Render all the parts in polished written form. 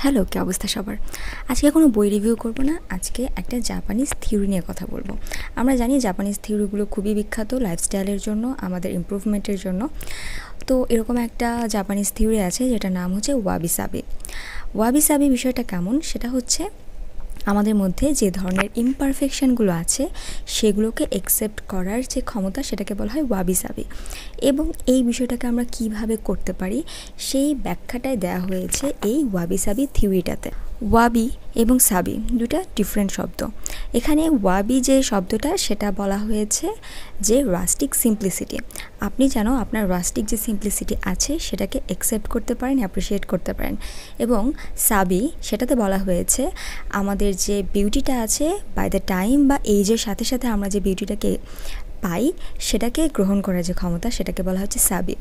Hello, কি অবস্থা সবার? আজকে কোনো বই রিভিউ করব না। আজকে একটা জাপানিজ থিওরি নিয়ে কথা বলবো। আমরা জানি জাপানিজ থিওরিগুলো খুবই বিখ্যাত লাইফস্টাইলের জন্য, আমাদের ইমপ্রুভমেন্টের জন্য। তো এরকম একটা জাপানিজ থিওরি আছে যেটার নাম হচ্ছে ওয়াবি সাবি। ওয়াবি সাবি বিষয়টা কেমন, সেটা হচ্ছে আমাদের মধ্যে যে ধরনের ইমপারফেকশনগুলো আছে সেগুলোকে অ্যাকসেপ্ট করার যে ক্ষমতা সেটাকে বলা হয় ওয়াবি সাবি। এবং এই বিষয়টাকে আমরা কিভাবে করতে পারি সেই ব্যাখ্যাটাই দেওয়া হয়েছে এই ওয়াবি সাবি থিওরিটাতে। ওয়াবি এবং সাবি দুটা ডিফারেন্ট শব্দ। এখানে ওয়াবি যে শব্দটা সেটা বলা হয়েছে যে রাস্টিক সিম্পলিসিটি। আপনি যেন আপনার রাস্টিক যে সিম্পলিসিটি আছে সেটাকে অ্যাকসেপ্ট করতে পারেন, অ্যাপ্রিসিয়েট করতে পারেন। এবং সাবি সেটাতে বলা হয়েছে আমাদের যে বিউটিটা আছে বাই দ্য টাইম বা এইজের সাথে সাথে আমরা যে বিউটিটাকে পাই সেটাকে গ্রহণ করার যে ক্ষমতা সেটাকে বলা হচ্ছে সাবি।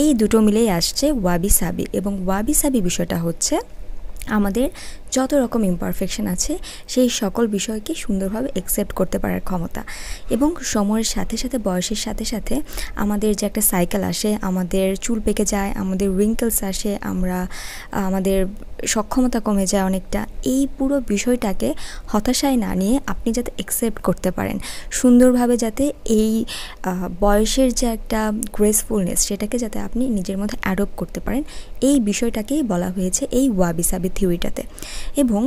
এই দুটো মিলেই আসছে ওয়াবি সাবি। এবং ওয়াবি সাবি বিষয়টা হচ্ছে আমাদের যত রকম ইমপারফেকশন আছে সেই সকল বিষয়কে সুন্দরভাবে অ্যাকসেপ্ট করতে পারার ক্ষমতা। এবং সময়ের সাথে সাথে বয়সের সাথে সাথে আমাদের যে একটা সাইকেল আসে, আমাদের চুল পেকে যায়, আমাদের রিঙ্কেলস আসে, আমাদের সক্ষমতা কমে যায় অনেকটা। এই পুরো বিষয়টাকে হতাশায় না নিয়ে আপনি যাতে অ্যাকসেপ্ট করতে পারেন সুন্দরভাবে, যাতে এই বয়সের যে একটা গ্রেসফুলনেস সেটাকে যাতে আপনি নিজের মধ্যে অ্যাডপ্ট করতে পারেন, এই বিষয়টাকেই বলা হয়েছে এই ওয়াবি সাবি থিওরিটাতে। এবং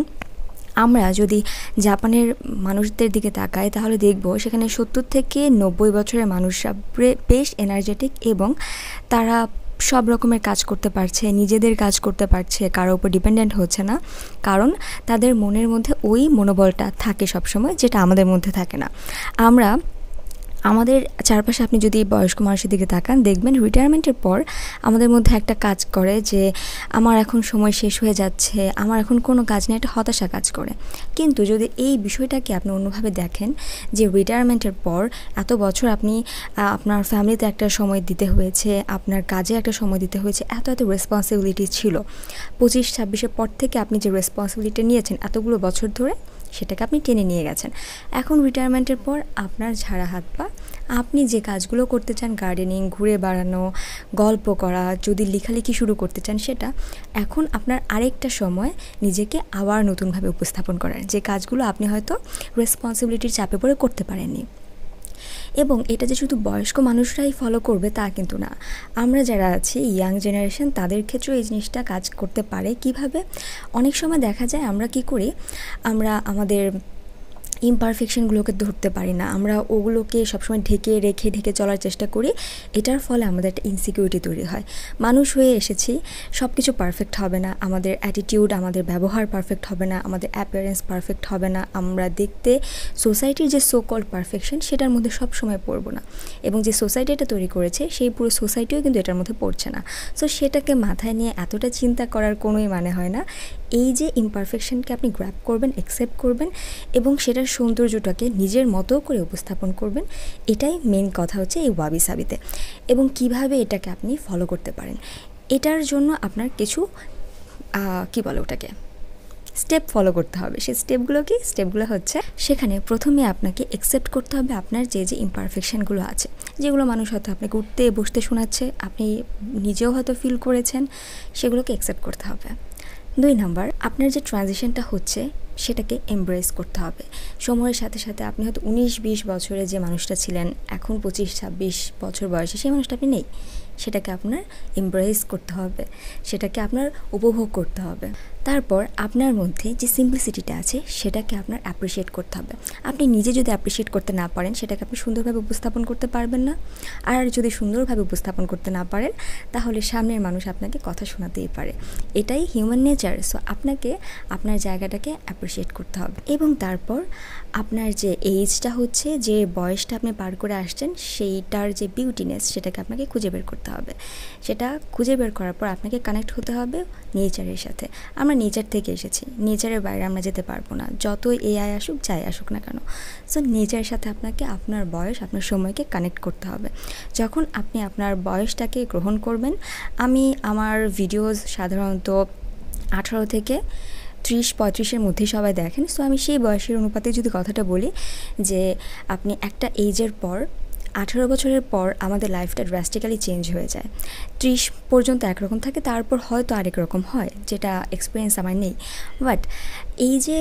আমরা যদি জাপানের মানুষদের দিকে তাকাই তাহলে দেখব সেখানে 70 থেকে 90 বছরের মানুষরা বেশ এনার্জেটিক এবং তারা সব রকমের কাজ করতে পারছে, নিজেদের কাজ করতে পারছে, কারো উপর ডিপেন্ডেন্ট হচ্ছে না। কারণ তাদের মনের মধ্যে ওই মনোবলটা থাকে সবসময়, যেটা আমাদের মধ্যে থাকে না। আমাদের চারপাশে আপনি যদি বয়স্ক মানুষের দিকে তাকান দেখবেন রিটায়ারমেন্টের পর আমাদের মধ্যে একটা কাজ করে যে আমার এখন সময় শেষ হয়ে যাচ্ছে, আমার এখন কোনো কাজ নেই, একটা হতাশা কাজ করে। কিন্তু যদি এই বিষয়টাকে আপনি অন্যভাবে দেখেন যে রিটায়ারমেন্টের পর এত বছর আপনি আপনার ফ্যামিলিতে একটা সময় দিতে হয়েছে, আপনার কাজে একটা সময় দিতে হয়েছে, এত রেসপন্সিবিলিটি ছিল, 25-26-এর পর থেকে আপনি যে রেসপন্সিবিলিটি নিয়েছেন এতগুলো বছর ধরে সেটাকে আপনি টেনে নিয়ে গেছেন। এখন রিটায়ারমেন্টের পর আপনার ঝাড়া হাত পা, আপনি যে কাজগুলো করতে চান, গার্ডেনিং, ঘুরে বেড়ানো, গল্প করা, যদি লেখালেখি শুরু করতে চান, সেটা এখন আপনার আরেকটা সময় নিজেকে আবার নতুনভাবে উপস্থাপন করার, যে কাজগুলো আপনি হয়তো রেসপন্সিবিলিটির চাপে পড়ে করতে পারেননি। এবং এটা যে শুধু বয়স্ক মানুষরাই ফলো করবে তা কিন্তু না। আমরা যারা আছি ইয়াং জেনারেশন তাদের ক্ষেত্রেও এই জিনিসটা কাজ করতে পারে। কিভাবে? অনেক সময় দেখা যায় আমরা কি করি, আমরা আমাদের ইমপারফেকশনগুলোকে ধরতে পারি না, আমরা ওগুলোকে সবসময় ঢেকে চলার চেষ্টা করি। এটার ফলে আমাদের একটা ইনসিকিউরিটি তৈরি হয়। মানুষ হয়ে এসেছি, সব কিছু পারফেক্ট হবে না, আমাদের অ্যাটিটিউড, আমাদের ব্যবহার পারফেক্ট হবে না, আমাদের অ্যাপিয়ারেন্স পারফেক্ট হবে না, আমরা দেখতে সোসাইটির যে সো কল্ড পারফেকশন সেটার মধ্যে সব সময় পড়বো না। এবং যে সোসাইটিটা তৈরি করেছে সেই পুরো সোসাইটিও কিন্তু এটার মধ্যে পড়ছে না। সো সেটাকে মাথায় নিয়ে এতটা চিন্তা করার কোনোই মানে হয় না। এই যে ইমপারফেকশনকে আপনি গ্র্যাব করবেন, অ্যাকসেপ্ট করবেন এবং সেটার সৌন্দর্যটাকে নিজের মতো করে উপস্থাপন করবেন, এটাই মেন কথা হচ্ছে এই ওয়াবি সাবিতে। এবং কিভাবে এটাকে আপনি ফলো করতে পারেন, এটার জন্য আপনার কিছু কি বলে ওটাকে স্টেপ ফলো করতে হবে। সেই স্টেপগুলো হচ্ছে, সেখানে প্রথমে আপনাকে অ্যাকসেপ্ট করতে হবে আপনার যে ইমপারফেকশনগুলো আছে, যেগুলো মানুষ হয়তো আপনাকে উঠতে বসতে শোনাচ্ছে, আপনি নিজেও হয়তো ফিল করেছেন, সেগুলোকে অ্যাকসেপ্ট করতে হবে। 2 নাম্বার, আপনার যে ট্রানজিশনটা হচ্ছে সেটাকে এমব্রেস করতে হবে। সময়ের সাথে সাথে আপনি হয়তো 19-20 বছরে যে মানুষটা ছিলেন এখন 25-26 বছর বয়সে সেই মানুষটা আপনি নেই। সেটাকে আপনার এমব্রেস করতে হবে, সেটাকে আপনার উপভোগ করতে হবে। তারপর আপনার মধ্যে যে সিম্পলিসিটিটা আছে সেটাকে আপনার অ্যাপ্রিসিয়েট করতে হবে। আপনি নিজে যদি অ্যাপ্রিসিয়েট করতে না পারেন সেটাকে আপনি সুন্দরভাবে উপস্থাপন করতে পারবেন না। আর যদি সুন্দরভাবে উপস্থাপন করতে না পারেন তাহলে সামনের মানুষ আপনাকে কথা শোনাতেই পারে, এটাই হিউম্যান নেচার। সো আপনাকে আপনার জায়গাটাকে অ্যাপ্রিসিয়েট করতে হবে। এবং তারপর আপনার যে এইজটা হচ্ছে, যে বয়সটা আপনি পার করে আসছেন সেইটার যে বিউটিনেস সেটাকে আপনাকে খুঁজে বের করতে হবে। সেটা খুঁজে বের করার পর আপনাকে কানেক্ট হতে হবে নেচারের সাথে। আমরা নেচার থেকে এসেছি, নেচারের বাইরে আমরা যেতে পারবো না, যতই এআই আসুক যাই আসুক না কেন। সো নেচারের সাথে আপনাকে আপনার বয়স, আপনার সময়কে কানেক্ট করতে হবে। যখন আপনি আপনার বয়সটাকে গ্রহণ করবেন, আমি আমার ভিডিওস সাধারণত 18 থেকে 30-35-এর মধ্যেই সবাই দেখেন। সো আমি সেই বয়সের অনুপাতে যদি কথাটা বলি যে আপনি একটা এইজের পর 18 বছরের পর আমাদের লাইফটা ড্রাস্টিক্যালি চেঞ্জ হয়ে যায়। 30 পর্যন্ত একরকম থাকে, তারপর হয়তো আরেক রকম হয়, যেটা এক্সপিরিয়েন্স আমার নেই। বাট এই যে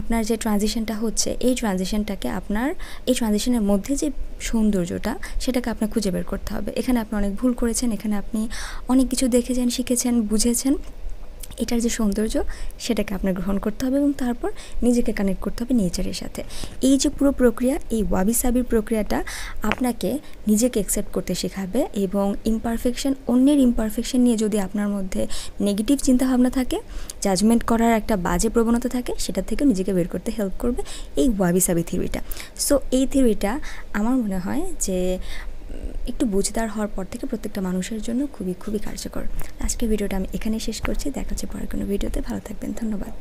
আপনার যে ট্রানজিশনটা হচ্ছে, এই ট্রানজিশনের মধ্যে যে সৌন্দর্যটা, সেটাকে আপনার খুঁজে বের করতে হবে। এখানে আপনি অনেক ভুল করেছেন, এখানে আপনি অনেক কিছু দেখেছেন, শিখেছেন, বুঝেছেন। এটার যে সৌন্দর্য, সেটাকে আপনার গ্রহণ করতে হবে এবং তারপর নিজেকে কানেক্ট করতে হবে নেচারের সাথে। এই যে পুরো প্রক্রিয়া, এই ওয়াবি সাবির প্রক্রিয়াটা আপনাকে নিজেকে অ্যাকসেপ্ট করতে শেখাবে এবং অন্যের ইমপারফেকশন নিয়ে যদি আপনার মধ্যে নেগেটিভ চিন্তাভাবনা থাকে, জাজমেন্ট করার একটা বাজে প্রবণতা থাকে, সেটা থেকে নিজেকে বের করতে হেল্প করবে এই ওয়াবি সাবি থিওরিটা। সো এই থিওরিটা আমার মনে হয় যে একটু বুঝদার হওয়ার পর থেকে প্রত্যেকটা মানুষের জন্য খুবই খুবই কার্যকর। আজকের ভিডিওটা আমি এখানেই শেষ করছি। দেখা হচ্ছে পরের কোনো ভিডিওতে। ভালো থাকবেন, ধন্যবাদ।